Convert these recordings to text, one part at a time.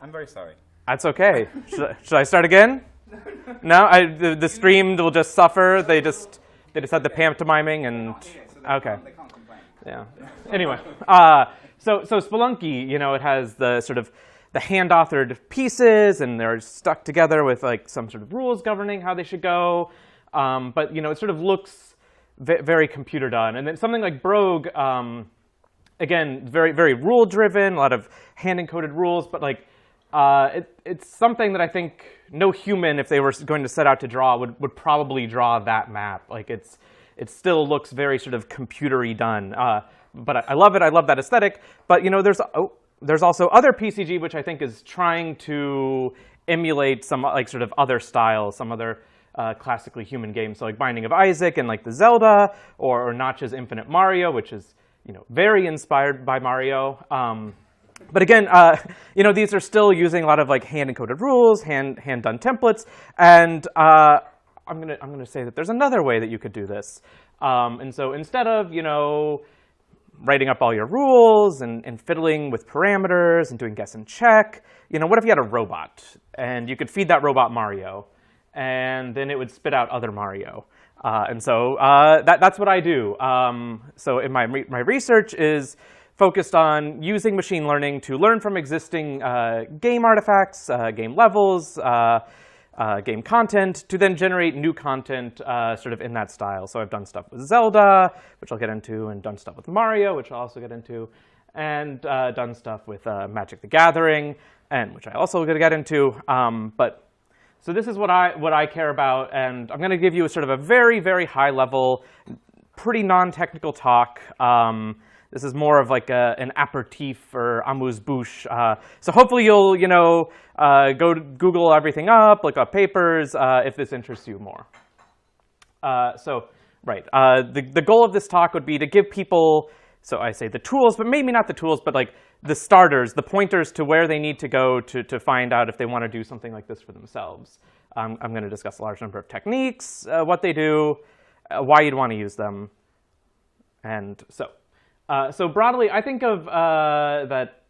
I'm very sorry. That's OK. Should I start again? No? The stream will just suffer. They just had the pantomiming and OK. They can't complain. Yeah. Anyway, so Spelunky, it has the sort of the hand-authored pieces, and they're stuck together with like some sort of rules governing how they should go. But it sort of looks very computer done. And then something like Brogue, again, very very rule driven, a lot of hand-encoded rules. But like it's something that I think no human, if they were going to set out to draw, would probably draw that map. Like it still looks very sort of computery done. But I love it. I love that aesthetic. But there's also other PCG which I think is trying to emulate some like sort of other styles, some other classically human games. So like Binding of Isaac and like the Zelda, or Notch's Infinite Mario, which is very inspired by Mario. But again, these are still using a lot of like hand-encoded rules, hand-done templates, and I'm gonna say that there's another way that you could do this. And so instead of writing up all your rules and fiddling with parameters and doing guess and check, what if you had a robot and you could feed that robot Mario, and then it would spit out other Mario? And so that's what I do. So in my research is focused on using machine learning to learn from existing game artifacts, game levels, game content, to then generate new content sort of in that style. So I've done stuff with Zelda, which I'll get into, and done stuff with Mario, which I'll also get into, and done stuff with Magic the Gathering, and which I also going to get into. So this is what I care about, and I'm going to give you a sort of a very, very high level, pretty non-technical talk. This is more of like an aperitif or amuse-bouche. So hopefully you'll, go to Google everything up, look up papers, if this interests you more. The goal of this talk would be to give people, so I say the tools, but maybe not the tools, but like the starters, the pointers to where they need to go to find out if they want to do something like this for themselves. I'm going to discuss a large number of techniques, what they do, why you'd want to use them, and so. So broadly, I think of that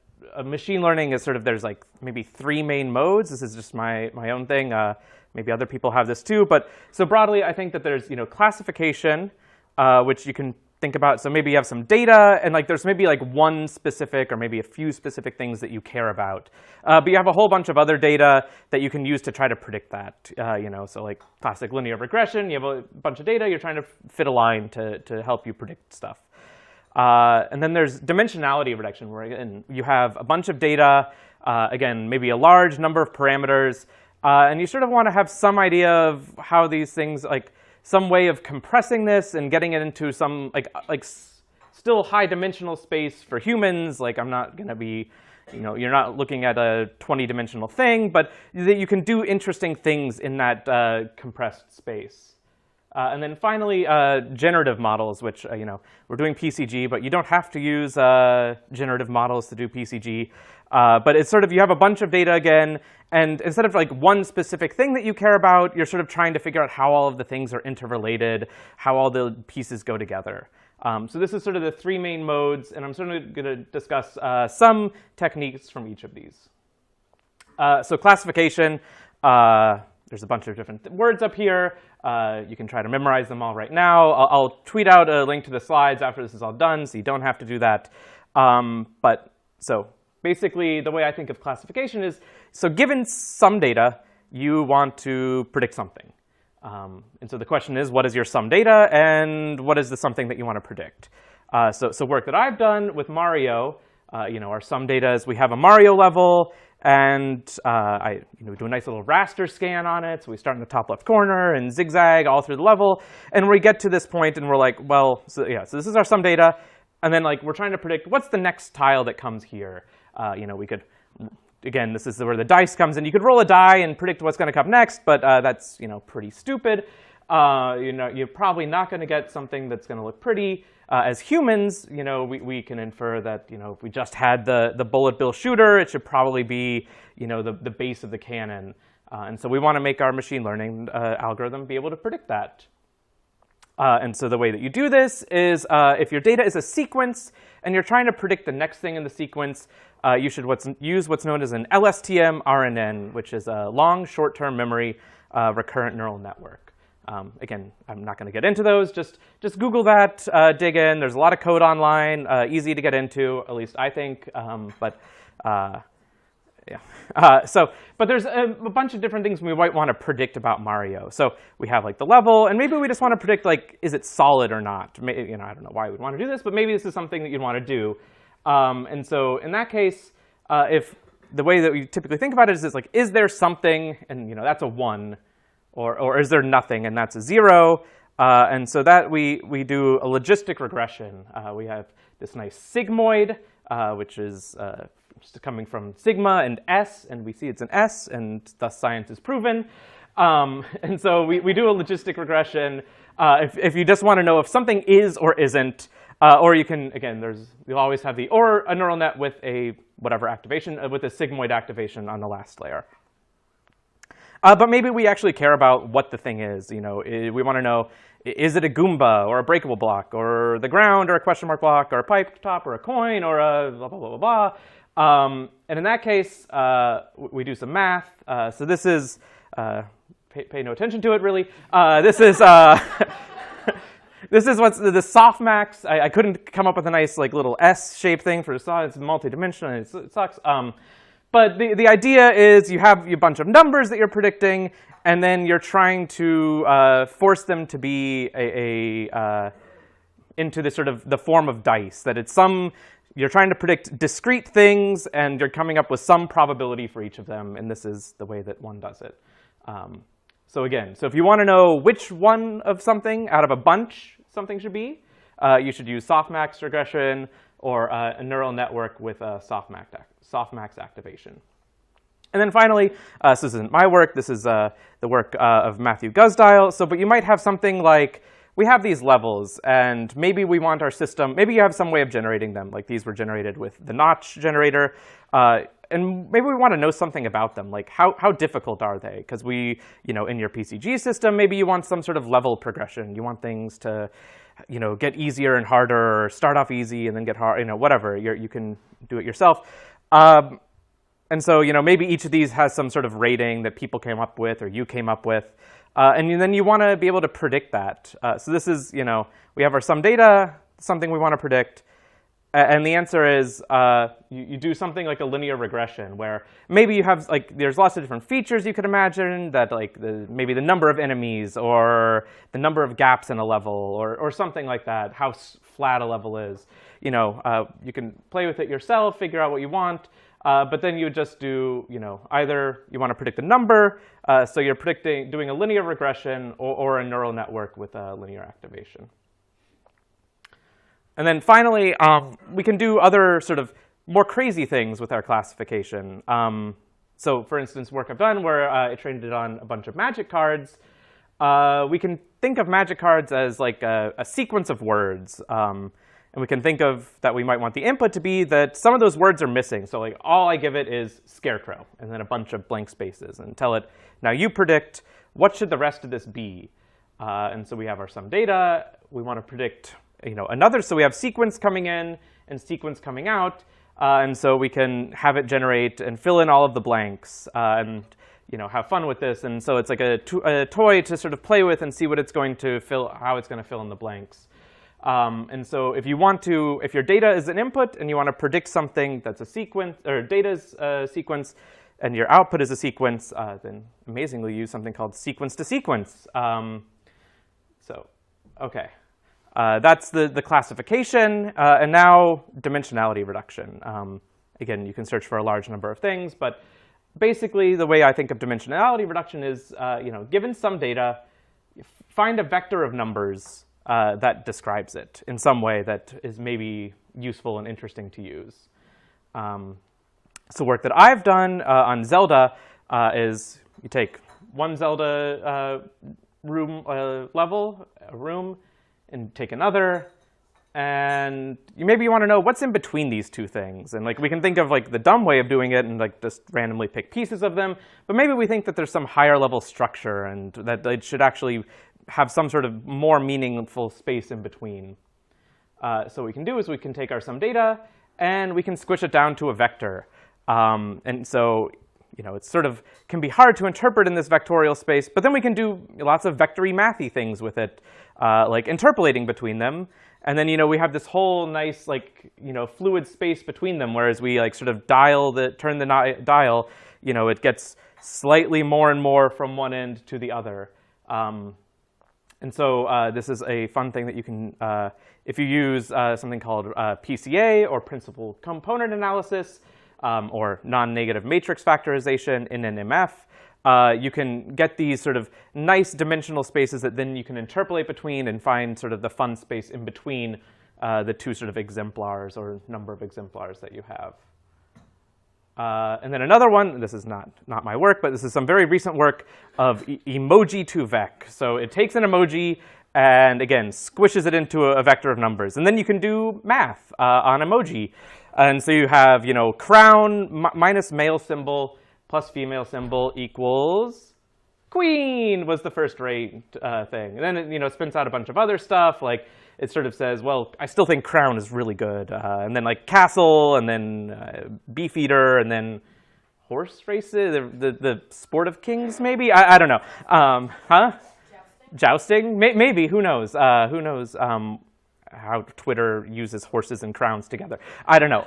machine learning as sort of, there's like maybe 3 main modes. This is just my own thing. Maybe other people have this too. But so broadly, I think that there's classification, which you can think about. So maybe you have some data, and like there's maybe like one specific or maybe a few specific things that you care about. But you have a whole bunch of other data that you can use to try to predict that. So like classic linear regression, you have a bunch of data. You're trying to fit a line to help you predict stuff. And then there's dimensionality reduction, where you have a bunch of data, again, maybe a large number of parameters, and you sort of want to have some idea of how these things, like some way of compressing this and getting it into some like still high dimensional space for humans. Like I'm not going to be, you're not looking at a 20-dimensional thing, but that you can do interesting things in that compressed space. And then finally, generative models, which, we're doing PCG, but you don't have to use generative models to do PCG. But it's sort of, you have a bunch of data again, and instead of like one specific thing that you care about, you're sort of trying to figure out how all of the things are interrelated, how all the pieces go together. So this is sort of the 3 main modes, and I'm sort of going to discuss some techniques from each of these. So classification. There's a bunch of different words up here. You can try to memorize them all right now. I'll tweet out a link to the slides after this is all done, so you don't have to do that. So basically, the way I think of classification is, so given some data, you want to predict something. And so the question is, what is your some data, and what is the something that you want to predict? So work that I've done with Mario, our some data is we have a Mario level, and I do a nice little raster scan on it. So we start in the top left corner and zigzag all through the level. And we get to this point, and we're like, well, so this is our some data. And then like we're trying to predict what's the next tile that comes here. We could, again, this is where the dice comes in. You could roll a die and predict what's going to come next, but that's pretty stupid. You're probably not going to get something that's going to look pretty. As humans, we can infer that if we just had the bullet bill shooter, it should probably be the base of the cannon. And so we want to make our machine learning algorithm be able to predict that. And so the way that you do this is if your data is a sequence and you're trying to predict the next thing in the sequence, you should use what's known as an LSTM RNN, which is a long short-term memory recurrent neural network. Again, I'm not going to get into those. Just Google that, dig in. There's a lot of code online, easy to get into, at least I think. Yeah. But there's a bunch of different things we might want to predict about Mario. So we have like the level, and maybe we just want to predict like, is it solid or not? Maybe, I don't know why we'd want to do this, but maybe this is something that you'd want to do. And so in that case, if the way that we typically think about it is like, is there something, and that's a 1, or is there nothing, and that's a 0. And so that we do a logistic regression. We have this nice sigmoid, which is coming from sigma and s, and we see it's an s, and thus science is proven. And so we do a logistic regression. If you just want to know if something is or isn't, or you can, again, you'll always have or a neural net with a whatever activation, with a sigmoid activation on the last layer. But maybe we actually care about what the thing is. We want to know, is it a Goomba or a breakable block or the ground or a question mark block or a pipe top or a coin or a blah, blah, blah, blah, blah. And in that case, we do some math. So this is, pay no attention to it really. This is this is what's the softmax. I couldn't come up with a nice like little S-shaped thing for it's multi-dimensional and it sucks. But the idea is you have a bunch of numbers that you're predicting, and then you're trying to force them to be into this sort of the form of dice. That it's you're trying to predict discrete things, and you're coming up with some probability for each of them, and this is the way that one does it. So if you want to know which one of something out of a bunch something should be, you should use softmax regression or a neural network with a softmax activation. And then finally, so this isn't my work, this is the work of Matthew Gusdile. But you might have something like, we have these levels, and maybe we want our system, maybe you have some way of generating them, like these were generated with the notch generator, and maybe we want to know something about them, like how difficult are they? Because in your PCG system, maybe you want some sort of level progression. You want things to get easier and harder, or start off easy and then get hard, whatever. You can do it yourself. And so, maybe each of these has some sort of rating that people came up with or you came up with. And then you want to be able to predict that. So this is, we have our sum data, something we want to predict. And the answer is you do something like a linear regression, where maybe you have, there's lots of different features you could imagine, that maybe the number of enemies or the number of gaps in a level or something like that, how flat a level is. You can play with it yourself, figure out what you want. But then you would just do, either you want to predict a number, so you're doing a linear regression, or a neural network with a linear activation. And then finally, we can do other sort of more crazy things with our classification. So for instance, work I've done where I trained it on a bunch of magic cards. We can think of magic cards as like a sequence of words. And we can think of that we might want the input to be that some of those words are missing. So all I give it is scarecrow, and then a bunch of blank spaces, and tell it, now you predict, what should the rest of this be? And so we have our sum data. We want to predict another. So we have sequence coming in and sequence coming out. And so we can have it generate and fill in all of the blanks and have fun with this. And so it's like a toy to sort of play with and see what it's going to how it's going to fill in the blanks. And so if your data is an input and you want to predict something that's a sequence, or data's a sequence, and your output is a sequence, then amazingly use something called sequence to sequence. That's the classification, and now dimensionality reduction. Again, you can search for a large number of things, but basically the way I think of dimensionality reduction is, given some data, find a vector of numbers that describes it in some way that is maybe useful and interesting to use. So work that I've done on Zelda is you take one Zelda room, and take another, and maybe you want to know what's in between these two things. And we can think of the dumb way of doing it and just randomly pick pieces of them, but maybe we think that there's some higher level structure and that it should actually have some sort of more meaningful space in between. So what we can do is we can take our sum data, and we can squish it down to a vector. And so it sort of can be hard to interpret in this vectorial space, but then we can do lots of vectory mathy things with it, like interpolating between them. And then we have this whole nice fluid space between them, whereas we sort of turn the dial, it gets slightly more and more from one end to the other. And so this is a fun thing that you can, if you use something called PCA, or principal component analysis, or non-negative matrix factorization in an MF, you can get these sort of nice dimensional spaces that then you can interpolate between and find sort of the fun space in between the two sort of exemplars or number of exemplars that you have. And then another one, this is not my work, but this is some very recent work of emoji to vec. So it takes an emoji and, again, squishes it into a vector of numbers. And then you can do math on emoji. And so you have, crown minus male symbol plus female symbol equals queen was the first rate thing. And then it spins out a bunch of other stuff. Like it sort of says, well, I still think crown is really good. And then castle, and then beefeater, and then horse races, the sport of kings, maybe? I don't know. Huh? Jousting? Maybe. Who knows? Who knows how Twitter uses horses and crowns together? I don't know.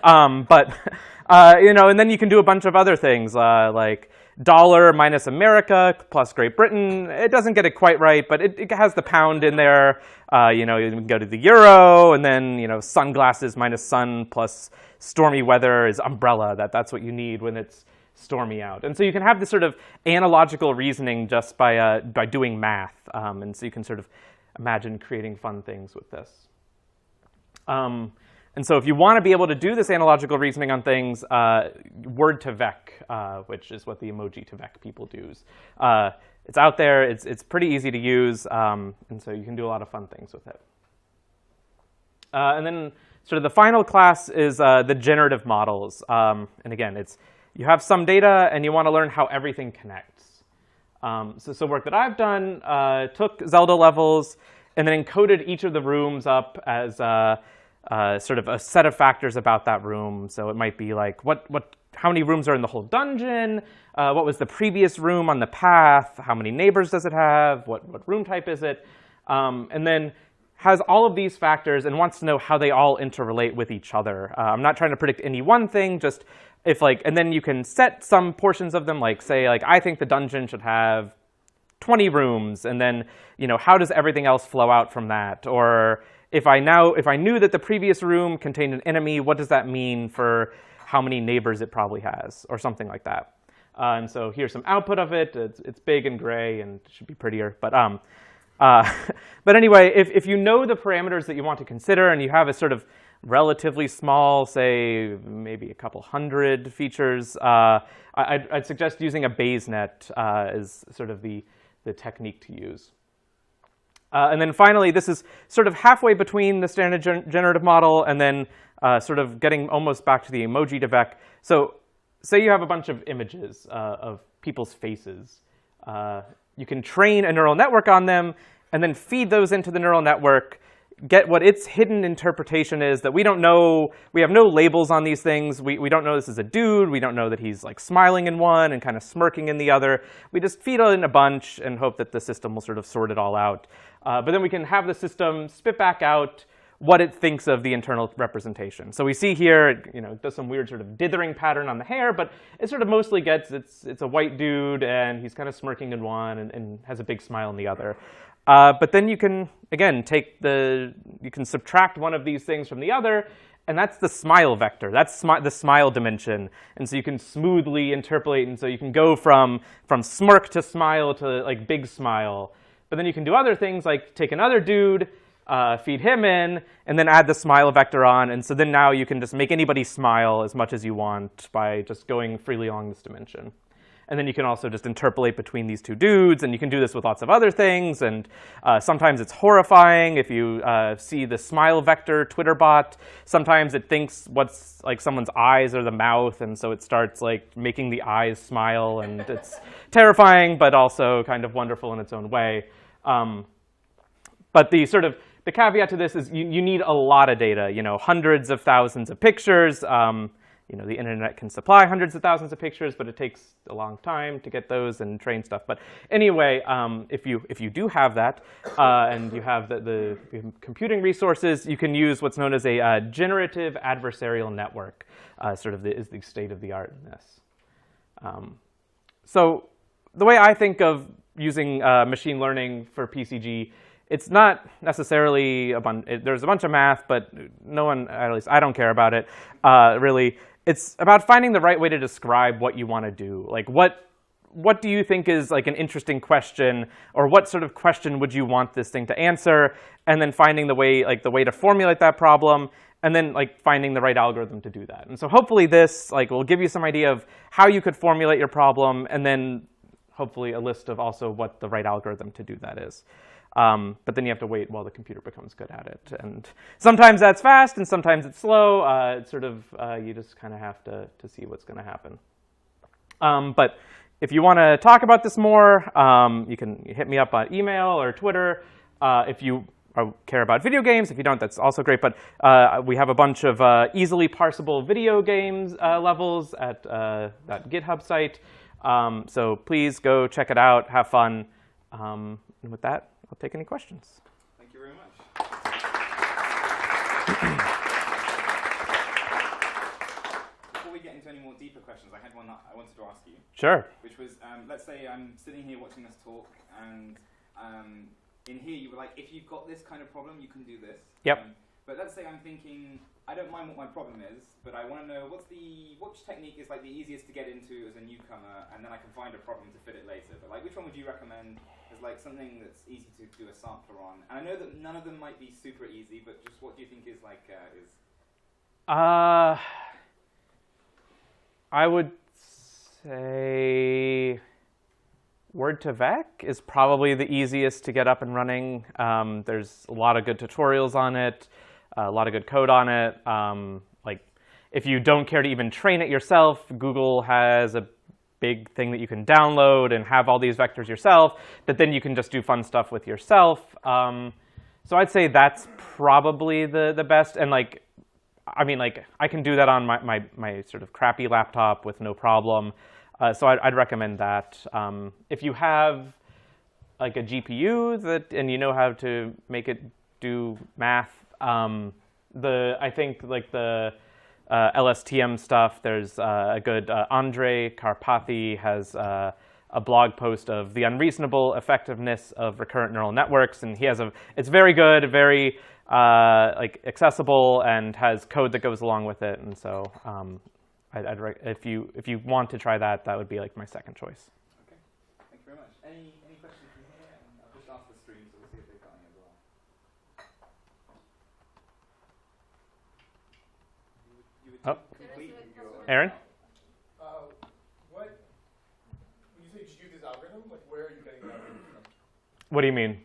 And then you can do a bunch of other things, like dollar minus America plus Great Britain. It doesn't get it quite right, but it has the pound in there. You can go to the euro, and then sunglasses minus sun plus stormy weather is umbrella. That's what you need when it's stormy out. And so you can have this sort of analogical reasoning just by doing math. And so you can sort of imagine creating fun things with this. And so if you want to be able to do this analogical reasoning on things, word to vec, which is what the emoji to vec people do. It's out there. It's pretty easy to use. And so you can do a lot of fun things with it. And then sort of the final class is the generative models. And again, you have some data, and you want to learn how everything connects. So work that I've done took Zelda levels and then encoded each of the rooms up as sort of a set of factors about that room. So it might be like how many rooms are in the whole dungeon? What was the previous room on the path? How many neighbors does it have? What room type is it? And then has all of these factors and wants to know how they all interrelate with each other. I'm not trying to predict any one thing, just and then you can set some portions of them, say I think the dungeon should have 20 rooms, and then how does everything else flow out from that? Or if I knew that the previous room contained an enemy, what does that mean for how many neighbors it probably has, or something like that? And so here's some output of it. It's big and gray, and it should be prettier. But anyway, if you know the parameters that you want to consider, and you have a sort of relatively small, say maybe a couple hundred features, I'd suggest using a Bayes net as sort of the technique to use. And then finally, this is sort of halfway between the standard generative model and then sort of getting almost back to the emoji to vec. So say you have a bunch of images of people's faces. You can train a neural network on them and then feed those into the neural network, get what its hidden interpretation is that we don't know. We have no labels on these things. We don't know this is a dude. We don't know that he's smiling in one and kind of smirking in the other. We just feed it in a bunch and hope that the system will sort of sort it all out. But then we can have the system spit back out what it thinks of the internal representation. So we see here, it does some weird sort of dithering pattern on the hair, but it sort of mostly gets it's a white dude, and he's kind of smirking in one and has a big smile in the other. But then you can, again, you can subtract one of these things from the other, and that's the smile vector. That's the smile dimension. And so you can smoothly interpolate, and so you can go from smirk to smile to big smile. But then you can do other things like take another dude, feed him in, and then add the smile vector on. And so then now you can just make anybody smile as much as you want by just going freely along this dimension. And then you can also just interpolate between these two dudes, and you can do this with lots of other things. And sometimes it's horrifying if you see the smile vector Twitter bot. Sometimes it thinks what's someone's eyes or the mouth, and so it starts making the eyes smile, and it's terrifying, but also kind of wonderful in its own way. But the sort of the caveat to this is you need a lot of data, hundreds of thousands of pictures. The internet can supply hundreds of thousands of pictures, but it takes a long time to get those and train stuff. But anyway, if you do have that and you have the computing resources, you can use what's known as a generative adversarial network. Sort of is the state of the art in this. So the way I think of using machine learning for PCG, it's not necessarily there's a bunch of math, but no one, at least I don't care about it, really. It's about finding the right way to describe what you want to do. Like, what do you think is like an interesting question, or what sort of question would you want this thing to answer, and then finding the way to formulate that problem, and then finding the right algorithm to do that. And so hopefully this will give you some idea of how you could formulate your problem, and then hopefully a list of also what the right algorithm to do that is. But then you have to wait while the computer becomes good at it. And sometimes that's fast, and sometimes it's slow. It's sort of, you just kind of have to see what's going to happen. But if you want to talk about this more, you can hit me up on email or Twitter. If you care about video games, if you don't, that's also great. But we have a bunch of easily parsable video games levels at that GitHub site. So please go check it out, have fun. And with that, I'll take any questions. Thank you very much. Before we get into any more deeper questions, I had one that I wanted to ask you. Sure. Which was, let's say I'm sitting here watching this talk, and in here you were like, if you've got this kind of problem, you can do this. Yep. But let's say I'm thinking, I don't mind what my problem is, but I want to know which technique is the easiest to get into as a newcomer, and then I can find a problem to fit it later. But which one would you recommend as something that's easy to do a sampler on? And I know that none of them might be super easy, but just what do you think is I would say Word2Vec is probably the easiest to get up and running. There's a lot of good tutorials on it, a lot of good code on it. If you don't care to even train it yourself, Google has a big thing that you can download and have all these vectors yourself, that then you can just do fun stuff with yourself. So I'd say that's probably the best. And I can do that on my sort of crappy laptop with no problem. So I'd recommend that. If you have a GPU and you know how to make it do math, I think the LSTM stuff, there's a good Andre Karpathy has a blog post of the unreasonable effectiveness of recurrent neural networks, and it's very good, very accessible, and has code that goes along with it. And so if you want to try that, that would be my second choice. Okay, thank you very much. Any questions from here? And I'll just ask the stream, so we'll see if they've got any as well. Aaron? When you say just use this algorithm, where are you getting the algorithm from? What do you mean?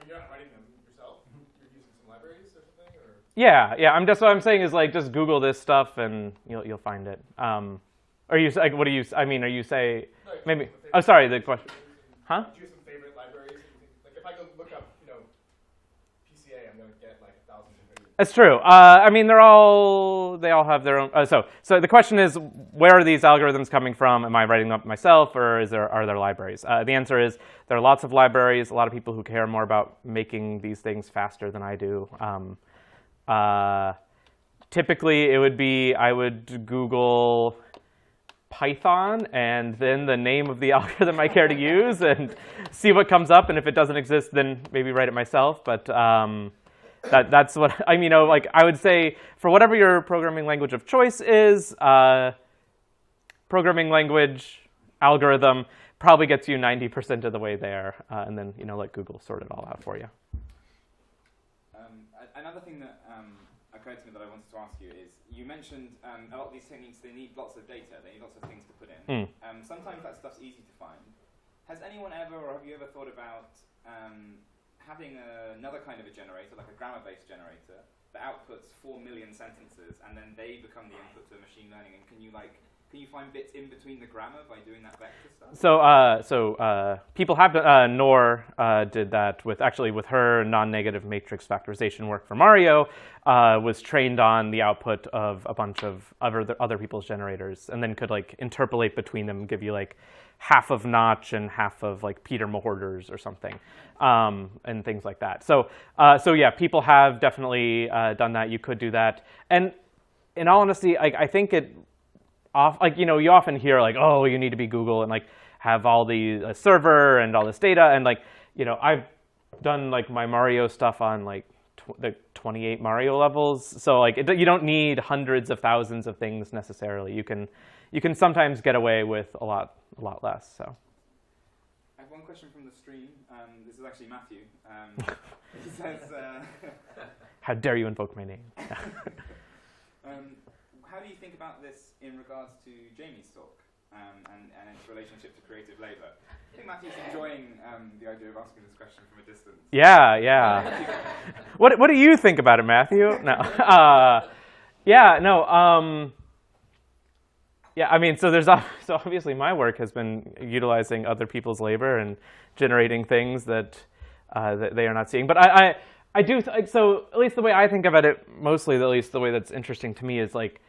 You're not writing them yourself? You're using some libraries or something? Or? Yeah. What I'm saying is just Google this stuff and you'll find it. Or you what do you? I mean, are you say maybe? Oh, sorry. The question. Huh? Do you have some favorite libraries? If I go look up, PCA, I'm gonna get 1,000 different. That's true. They all have their own. So the question is, where are these algorithms coming from? Am I writing them up myself, or are there libraries? The answer is there are lots of libraries. A lot of people who care more about making these things faster than I do. Typically, it would be I would Google Python and then the name of the algorithm I care to use and see what comes up. And if it doesn't exist, then maybe write it myself. But that's what I mean. I would say for whatever your programming language of choice is, programming language algorithm probably gets you 90% of the way there, and then let Google sort it all out for you. Another thing that occurred to me that I wanted to ask you is, you mentioned a lot of these techniques, they need lots of data, they need lots of things to put in. Sometimes that stuff's easy to find. Has anyone ever, or have you ever thought about having another kind of a generator, like a grammar-based generator, that outputs 4 million sentences, and then they become the input to machine learning? And can you Can you find bits in between the grammar by doing that vector stuff? So people have Nor did that with her non-negative matrix factorization work for Mario, was trained on the output of a bunch of other people's generators, and then could like interpolate between them, give you like half of Notch and half of like Peter Mahorder's or something, and things like that. So yeah, people have definitely done that. You could do that, and in all honesty, I think it. You often hear like, oh, you need to be Google and like have all the server and all this data, and like, I've done like my Mario stuff on like the 28 Mario levels, so like you don't need hundreds of thousands of things necessarily. You can sometimes get away with a lot less. So I have one question from the stream. This is actually Matthew. He says, how dare you invoke my name? how do you think about this in regards to Jamie's talk and its relationship to creative labor? I think Matthew's enjoying the idea of asking this question from a distance. Yeah. What do you think about it, Matthew? No. Yeah, I mean, so obviously my work has been utilizing other people's labor and generating things that they are not seeing. But I do, so at least the way I think about it, mostly at least the way that's interesting to me is like,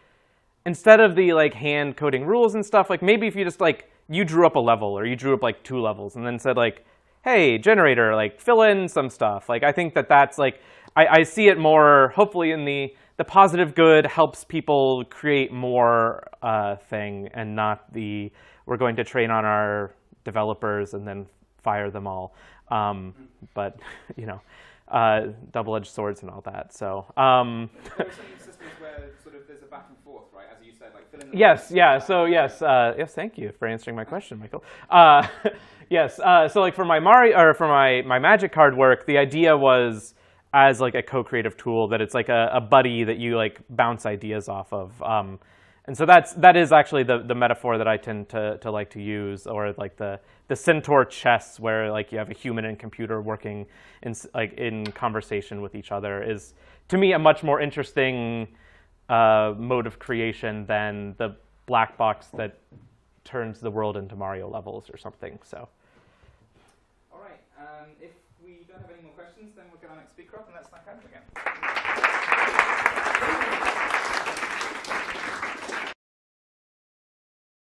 instead of the like hand coding rules and stuff, like maybe if you just like, you drew up a level or you drew up like 2 levels and then said like, hey, generator, like fill in some stuff. Like I think that's like, I see it more hopefully in the positive good helps people create more thing, and not we're going to train on our developers and then fire them all. But double-edged swords and all that. So there are some systems where sort of there's a back and forth, right? As you said, like fill in the yes, yeah. So yes, thank you for answering my question, Michael. Yes. So like for my Mario or for my Magic card work, the idea was as like a co-creative tool that it's like a buddy that you like bounce ideas off of. And so that is actually the metaphor that I tend to like to use, or like the centaur chess, where like you have a human and computer working in conversation with each other, is to me a much more interesting mode of creation than the black box that turns the world into Mario levels or something. So. All right. If we don't have any more questions, then we'll get our next speaker up, and let's thank Adam again.